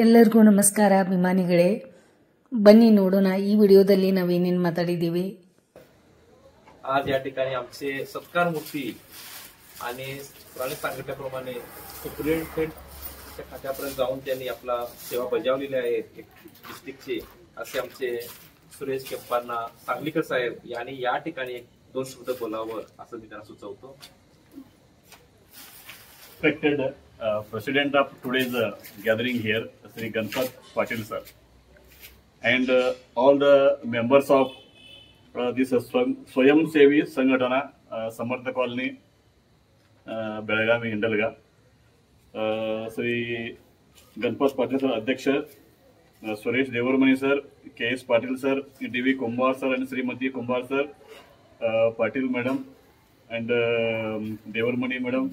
ಎಲ್ಲರಿಗೂ ನಮಸ್ಕಾರ ಅಭಿಮಾನಿಗಳೇ. ಬನ್ನಿ ನೋಡೋಣ ಈ ವಿಡಿಯೋದಲ್ಲಿ ನಾವೇನೇನು ಮಾತಾಡಿದ್ದೀವಿ. आज या ठिकाणी आमचे सत्कार मूर्ती आणि सांगितल्याप्रमाणे सुप्रिंटेंडेंटच्या खात्यापर्यंत जाऊन त्यांनी आपला सेवा बजावलेली आहे डिस्ट्रिक्टचे असे आमचे सुरेश केप्पांना सांगलीकर साहेब यांनी या ठिकाणी एक दोन शब्द बोलावं असं मी त्यांना सुचवतो. Respected President of today's gathering here, Sri Ganpat Patil sir, and all the members of this Swayam Sevi Sangatana, Samartha Colony, Belagavi, Hindalga, Sri Ganpat Patil sir, Adhyaksha, Suresh Devarmani sir, K.S. Patil sir, D.V. Kumbar sir, and Srimati Kumbar sir, Patil madam, and Devarmani madam,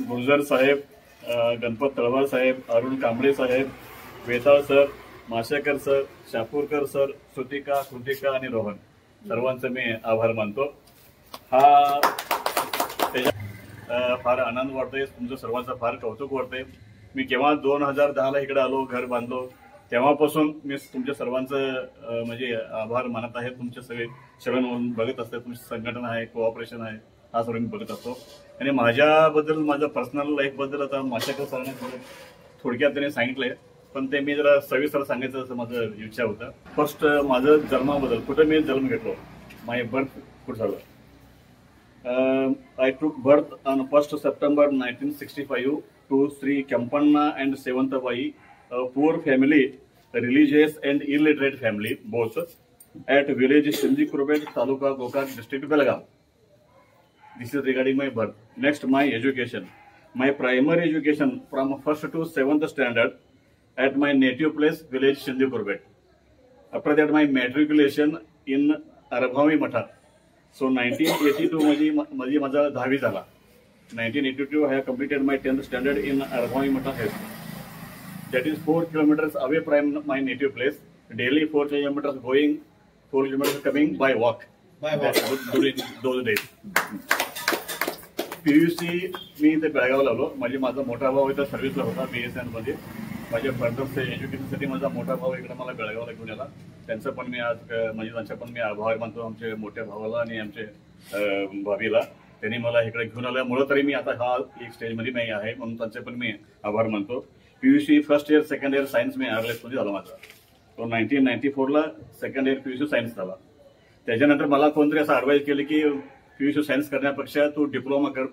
Gurjar saheb, Ganpat Talwar saheb, Arun Kamble saheb, Vetal sir, Mashekar sir, Shapurkar sir, Shrutika, Kritika आणि रोहन सर्वांचे मी आभार मानतो. हा फार आनंद वाटतोय, तुमचं सर्वांचं फार कौतुक वाटतंय. मी केव्हा 2010ला इकडे आलो, घर बांधलो, तेव्हापासून मी तुमच्या सर्वांचं म्हणजे आभार मानत आहे. तुमचे सगळे चरण बघत असते, तुमची संघटना आहे, कोऑपरेशन आहे, हा सर्व मी बघत असतो. आणि माझ्याबद्दल, माझ्या पर्सनल लाईफ बद्दल आता माशेकर सरांनी थोडक्यात त्यांनी सांगितलंय, पण ते मी जरा सविस्तर सांगायचं असं माझं इच्छा होतं. फर्स्ट माझं जन्माबद्दल, कुठं मी जन्म घेतलो, माय बर्थ कुठं झालं. I took birth on 1st September 1965 to Shri Kempanna and Sevantbai, poor family, religious and illiterate family both, at village Shindi Kurbet, taluka Gokak, district Belgaum. This is regarding my birth. Next, my education. My primary education from 1st to 7th standard at my native place, village Shindi Kurbet. After that, my matriculation in Arabhavi Matha. So 1982 माझी 10वी झाला. 1982 I have completed my 10th standard in Arabhavi Matha High School. That is 4 kilometers away from my native place. Daily 4 kilometers going, 4 kilometers coming by walk. During those days. PUC मी इथे बेळगावला आलो. माझा मोठा भाऊ इथं सर्व्हिसला होता BSN मध्ये. माझ्या further एज्युकेशनसाठी माझा मोठा भाऊ इकडे मला बेळगावला घेऊन आला. त्यांचं पण मी आज म्हणजे त्यांचा पण मी आभार मानतो, आमचे मोठ्या भावाला आणि आमचे भाभीला. त्यांनी मला इकडे घेऊन आल्यामुळे तरी मी आता हा एक स्टेजमध्ये मी आहे, म्हणून त्यांचे पण मी आभार मानतो. PUC first year second year science मी RLS मध्ये झाला माझा. तो 1994ला सेकंड इयर PUC सायन्स झाला. त्याच्यानंतर मला कोणतरी असं ऍडवाइस केलं की PUC सायन्स करण्यापेक्षा तू डिप्लोमा कर,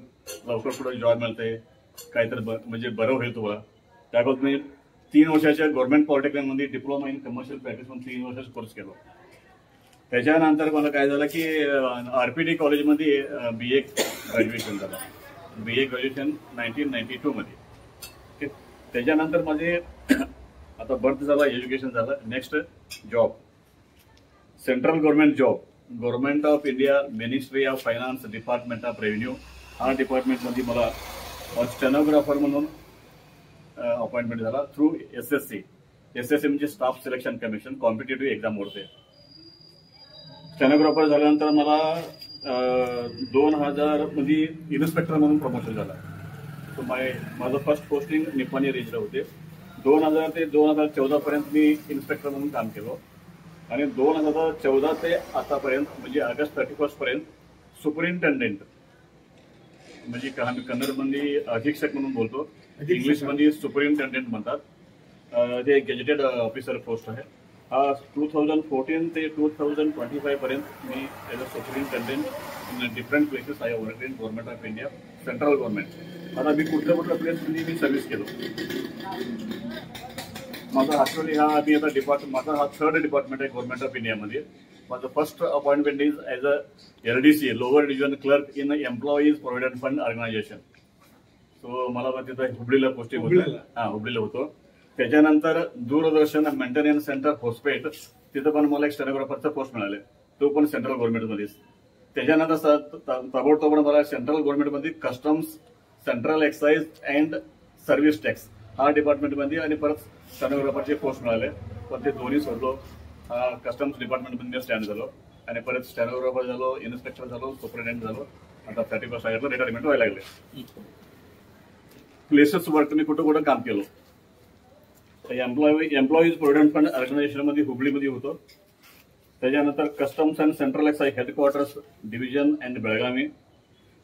लवकर पुढे जॉब मिळते, काहीतरी म्हणजे बरं होईल तुला. त्याबाबत मी 3 वर्षाच्या गव्हर्नमेंट पॉलिटेक्निकमध्ये डिप्लोमा इन कमर्शियल प्रॅक्टिस म्हणून 3 वर्षाचा कोर्स केला. त्याच्यानंतर मला काय झालं की RPT कॉलेजमध्ये BA ग्रॅज्युएशन झालं. BA ग्रॅज्युएशन 1992 मध्ये. त्याच्यानंतर माझे आता बर्थ झाला, एज्युकेशन झालं. Next job, central government job, government of India, ministry of finance, department of revenue. हा डिपार्टमेंटमध्ये मला स्टेनोग्राफर म्हणून अपॉइंटमेंट झाला थ्रू SSC. SSC म्हणजे staff selection commission, competitive exam होते. स्टेनोग्राफर झाल्यानंतर मला 2000 मध्ये इन्स्पेक्टर म्हणून प्रमोशन झाला. तो माझं फर्स्ट पोस्टिंग निपाणी रेंजला होते. 2000 ते 2014 पर्यंत मी इन्स्पेक्टर म्हणून काम केलं. आणि 2014 ते आतापर्यंत म्हणजे ऑगस्ट 31 पर्यंत सुपरिंटेंडेंट, म्हणजे आम्ही कन्नडमध्ये अधीक्षक म्हणून बोलतो, इंग्लिशमध्ये सुपरिंटेंडेंट म्हणतात. ते गेजेटेड ऑफिसर पोस्ट आहे. हा 2014 ते 2025 पर्यंत मी as a superintendent in different places I work in government of India, central government. आता मी कुठल्या प्लेसमध्ये मी सर्व्हिस केलो. माझा ऍक्च्युअली हा मी आता माझा हा 3rd डिपार्टमेंट आहे गव्हर्नमेंट ऑफ इंडियामध्ये. माझं first appointment is as a LDC, lower division clerk in employees provident fund organisation. So मला तिथं हुबळीला पोस्टिंग होतं. हुबळीला होतो. त्याच्यानंतर दूरदर्शन मेंटेनन्स सेंटर होस्पेट, तिथं पण मला एक स्टेनोग्राफरचा पोस्ट मिळाले, तो पण सेंट्रल गव्हर्नमेंटमध्येच. त्याच्यानंतर ताबडतोब मला सेंट्रल गव्हर्नमेंटमध्ये customs, central excise and service tax हा डिपार्टमेंटमध्ये आणि परत स्टेनोग्राफरचे पोस्ट मिळाले. पण ते दोन्ही सोडलो. कस्टम्स डिपार्टमेंटमध्ये स्टँड झालो आणि परत स्टेनोग्राफर झालो, इन्स्पेक्टर झालो, सुपरिटेंडेंट झालो. आता 31 ऑगस्टला रिटायरमेंट व्हायला लागले. प्लेसेस वर्क मी कुठं काम केलं. एम्प्लॉईज प्रोव्हिडंट फंड ऑर्गनायझेशनमध्ये हुबळीमध्ये होतो. त्याच्यानंतर customs and central excise headquarters division and Belagavi,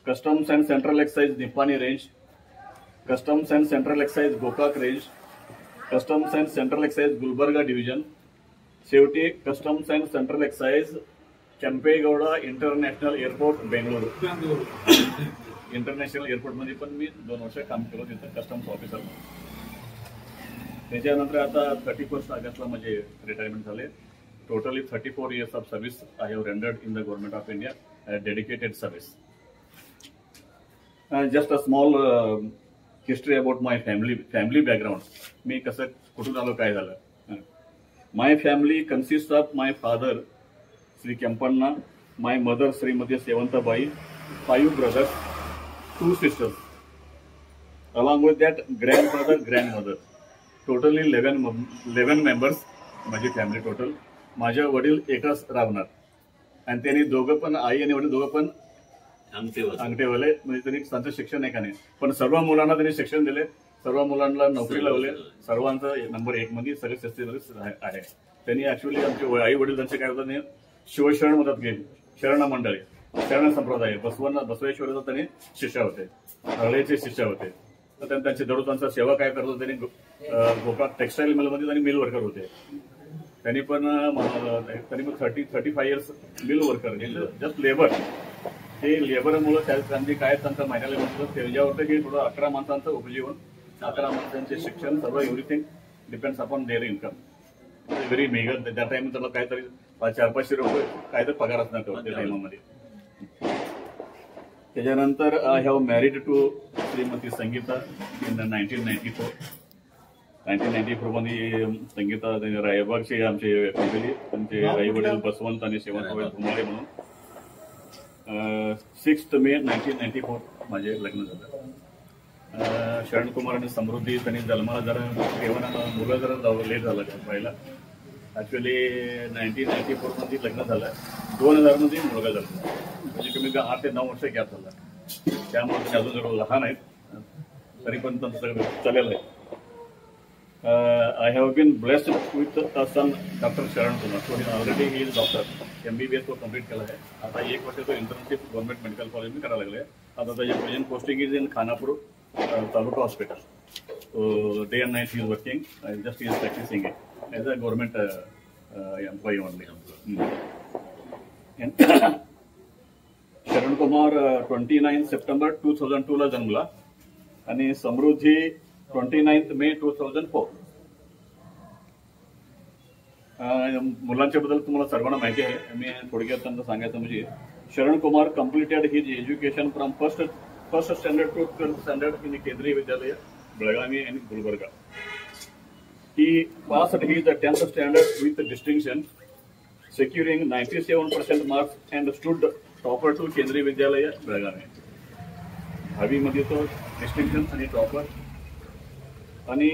customs and central excise Nipani range, customs and central excise Gokak range, customs and central excise Gulbarga division, शेवटी customs and central excise Kempegowda international airport Bengaluru. International एअरपोर्टमध्ये पण मी 2 वर्ष काम केलं तिथं कस्टम्स ऑफिसर. त्याच्यानंतर आता 31 ऑगस्टला माझे रिटायरमेंट झाले. Totally 34 years of service I have rendered in the government of India, dedicated service. Just a small history about my family background. मी कसं कुठून आलो काय झालं. My family consist of my father Shri Kempanna, my mother Shrimati Sevantabai, 5 brothers, 2 sisters, along with that grandfather, grandmother. Totally 11 members माझी family total. माझ्या वडील एकच राहणार आणि त्यांनी दोघं पण, आई आणि वडील दोघं पण अंगठेवाले, म्हणजे त्यांनी त्यांचं शिक्षण नाही का नाही, पण सर्व मुलांना त्यांनी शिक्षण दिले, सर्व मुलांना नोकरी लावले. सर्वांचं नंबर 1 मध्ये सगळे SC आहे. त्यांनी ऍक्च्युअली आमचे आई वडील त्यांचे काय होतं, शिवशरण मदत गेली, शरण मंडळी, शरण संप्रदाय, बसवेश्वराचा त्यांनी शिष्य होते, हळेचे शिष्य होते. तर त्यांची दररोज त्यांचा सेवा काय करत होते. त्यांनी गोकाक टेक्सटाईल मिलमध्ये त्यांनी मिल वर्कर होते. त्यांनी पण 35 years mill worker, just labour. ते लेबरमुळे त्यांची काय त्यांचा महिन्याला म्हणतो त्याच्यावर की थोडं 11 माणसांचं उपजीवन, 11 माणसांचे शिक्षण, सर्व everything depends upon their income. Very meagre. त्या टाइम त्याला काहीतरी 400-500 रुपये काहीतरी पगार असणार त्या टाइममध्ये. त्याच्यानंतर I have married to Shrimati Sangeeta in 1994. 1994 मध्ये संगीता रायबागचे आमचे फॅमिली, त्यांचे आई वडील बसवंत आणि शेवंतबाई धुमाळे म्हणून. 6 May 1994 माझे लग्न झालं. शरणकुमार आणि समृद्धी त्यांनी जन्माला जरा मुलं जरा लेट झालं व्हायला. ऍक्च्युअली 1994 मध्ये लग्न झालं, 2000 मध्ये मुलगा झाला, म्हणजे कमी 8 ते 9 वर्ष गॅप झाला. त्यामुळे ते अजून जरा लहान आहेत, तरी पण त्यांचं सगळं चालेलं आहे. I have been blessed with a son doctor Sharan Kumar. So already he is doctor, MBBS तो कम्प्लीट केला आहे. आता 1 वर्ष तो इंटर्नशिप गव्हर्नमेंट मेडिकल कॉलेज में करायला लागले. आता त्याचे present posting is in Khanapur taluka hospital. So day and night he is working. Just he is practicing it as a government employee only. And शरण कुमार 29 September 2002 ला जन्मला आणि समृद्धी 29 May 2004. मुलांच्या बद्दल तुम्हाला सर्वांना माहिती आहे. मी थोडक्यात त्यांना सांगायचं म्हणजे शरण Kumar completed his education from first standard to 12th standard in केंद्रीय विद्यालय Belagavi and Gulbarga. He passed his 10th standard with distinction, securing 97% marks and stood topper to केंद्रीय विद्यालय Belagavi. दहावी मध्ये तो डिस्टिंक्शन आणि टॉपर आणि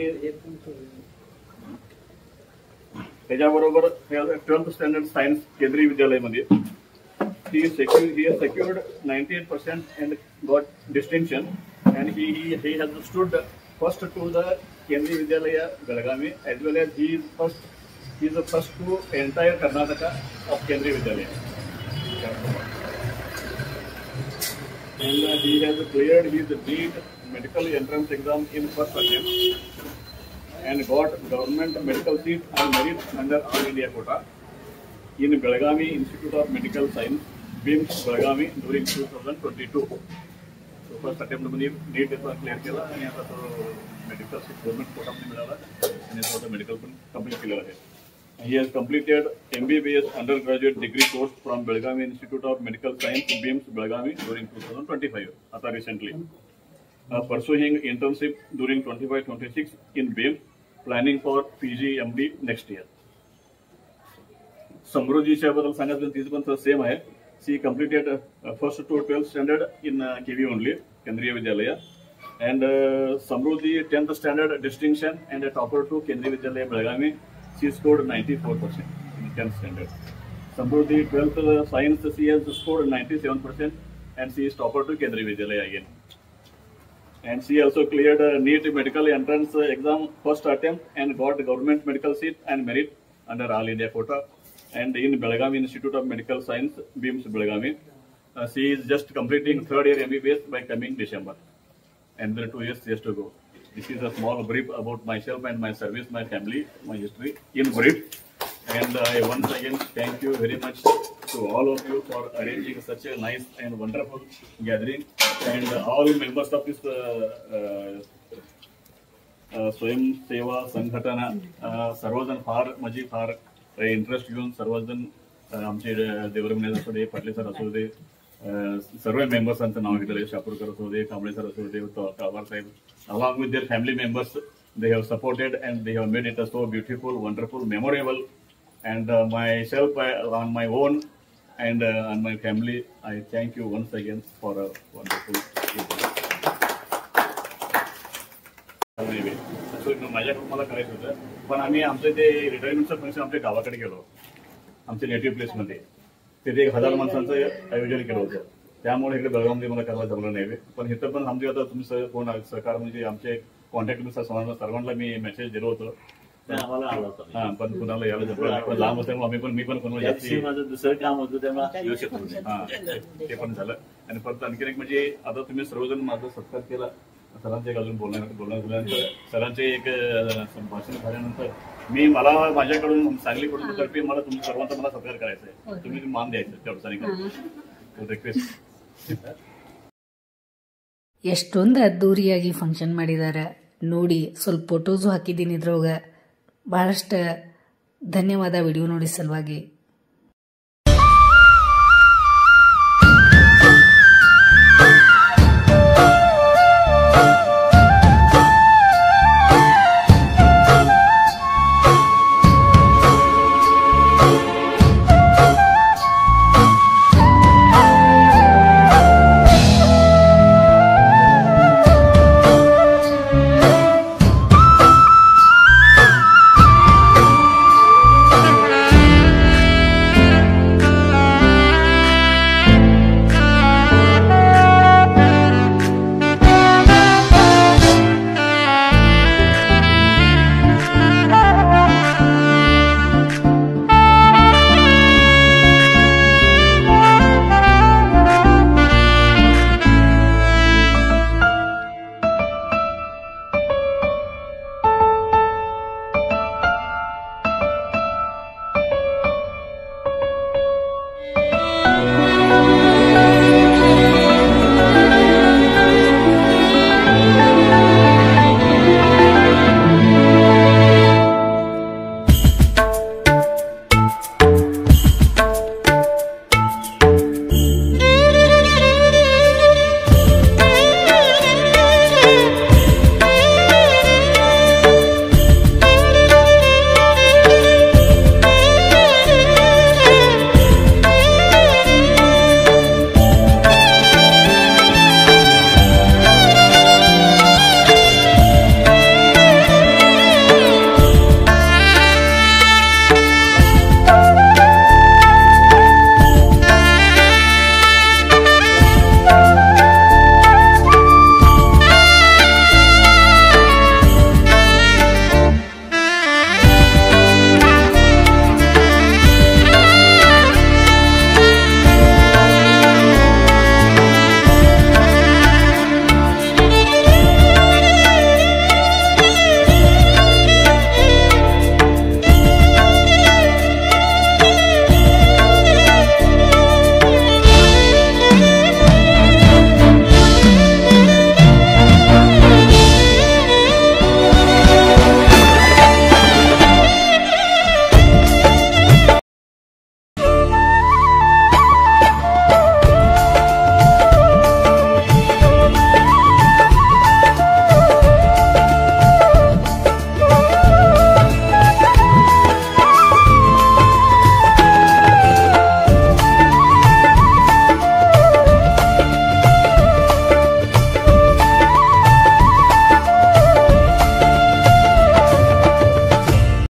त्याच्याबरोबर 12th स्टँडर्ड सायन्स केंद्रीय विद्यालयामध्ये he secured 98% and got distinction, and he has stood first to the Kendriya Vidyalaya Belagavi, as well as he is the first to entire Karnataka of Kendriya Vidyalaya. And he has cleared his NEET medical entrance exam in first attempt and got government medical seat and merit under All India quota in Belagavi Institute of Medical Science, BIMS Belagavi during 2022. So first attempt मध्ये NEET clear केला आणि आता तो medical seat government कोटामध्ये मिळाला आणि तो medical पण complete केलेला आहे. He has completed MBBS undergraduate degree course from Belagavi Institute of Medical Science, BIMS Belagavi during 2025. आता recently pursuing internship during 25-26 in BIMS, planning for PG MD next year. समृद्धीच्या बद्दल सांगितलं तिचं पण सेम आहे. She completed first to 12th standard in KV only, Kendriya Vidyalaya, and Samruddhi 10th standard distinction and a topper to Kendriya Vidyalaya Belagavi. She scored 94% in 10th standard. Samruddhi 12th science she has scored 97% and she is topper to Kendriya Vidyalaya again. And she also cleared a NEET medical entrance exam first attempt and got government medical seat and merit under All India quota. And in Belgavi Institute of Medical Science, BIMS Belgavi, she is just completing third year MBBS by coming December. And there are 2 years just to go. This is a small brief about myself and my service, my family, my history in brief. And I once again thank you very much to all of you for arranging such a nice and wonderful gathering. And all members of this स्वयं सेवा संघटना सर्वजण फार म्हणजे फार interest घेऊन सर्वजण आमचे देवरमने असू दे, पाटले सर असू दे, सर्व मेंबर्सांचं नाव घेतलं, शापूरकर असू दे, कांबळे सर असू दे, कावार साहेब, along with their family members, they have supported and they have made it a so beautiful, wonderful, memorable. And myself, on my own and on my family, I thank you once again for a wonderful evening. माझ्याकडून मला करायचं होतं, पण आम्ही आमचं ते रिटायरमेंटचं function आमच्या गावाकडे गेलो, आमच्या नेटिव्ह प्लेसमध्ये. तिथे 1000 माणसांचं आयोजन केलं होतं. त्यामुळे इकडे बेळगावमध्ये मला करायला जमलं नाही. पण इथं पण आमचे आता तुम्ही कोण सहकार म्हणजे आमचे कॉन्टॅक्ट सर्वांना मी मेसेज दिलो होतो. आम्हाला आला होता. हा, पण कुणाला यायला जमलं, पण लांब असल्यामुळे मी पण कोणाला जास्त माझं दुसरं काम होतं त्यामुळे येऊ शकतो. हा, ते पण झालं. आणि परत आणखी एक म्हणजे आता तुम्ही सर्वजण माझा सत्कार केला, सरांचे एक अजून बोलणार झाल्यानंतर सरांचे एक भाषण झाल्यानंतर मला माझ्याकडून सांगलीकडून तर्फे मला तुम्ही सर्वांचा मला सत्कार करायचा आहे. तुम्ही मान द्यायचं तेवढं ರಿಕ್ವೆಸ್ಟ್. ಎಷ್ಟೊಂದು ಅದ್ದೂರಿಯಾಗಿ ಫಂಕ್ಷನ್ ಮಾಡಿದ್ದಾರೆ ನೋಡಿ. ಸ್ವಲ್ಪ ಫೋಟೋಸು ಹಾಕಿದ್ದೀನಿ ಇದ್ರೊಳಗೆ. ಭಾಳಷ್ಟು ಧನ್ಯವಾದ ವಿಡಿಯೋ ನೋಡಿ ಸಲುವಾಗಿ.